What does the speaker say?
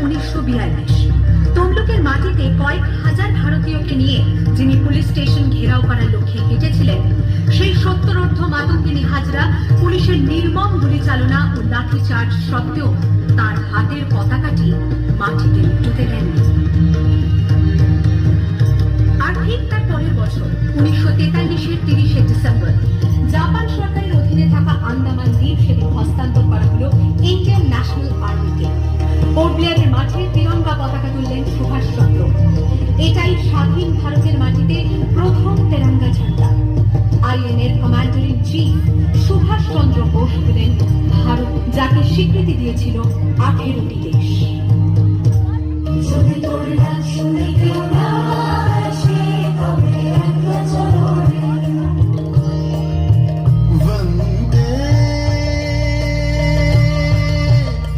1942 তমলুকের মাটিতে কয়েক হাজার ভারতীয়কে নিয়ে যিনি পুলিশ স্টেশন ঘেরাও করার লক্ষ্যে হেঁটেছিলেন, সেই সত্তরোর্ধ্ব মাতঙ্গিনী হাজরা পুলিশের নির্মম গুলিচালনা ও লাঠিচার্জ সত্ত্বেও তার হাতের পতাকাটি মাটিতে লুটোতে দেননি। আর ঠিক তার পরের বছর 1943-এর 30শে ডিসেম্বর জাপান সরকারের অধীনে থাকা আন্দামান দ্বীপ সেদিন হস্তান্তর করা হলো ইন্ডিয়ান ন্যাশনাল আর্মিকে। পোর্ট ব্লেয়ারের মাঠে তিরঙ্গা পতাকা তুললেন সুভাষচন্দ্র। এটাই স্বাধীন ভারতের মাটিতে প্রথম তেরঙ্গা ঝান্ডা। আইএনএর commander in chief Subhashchandra Bose হলেন ভারত, যাকে স্বীকৃতি দিয়েছিল 18টি দেশ।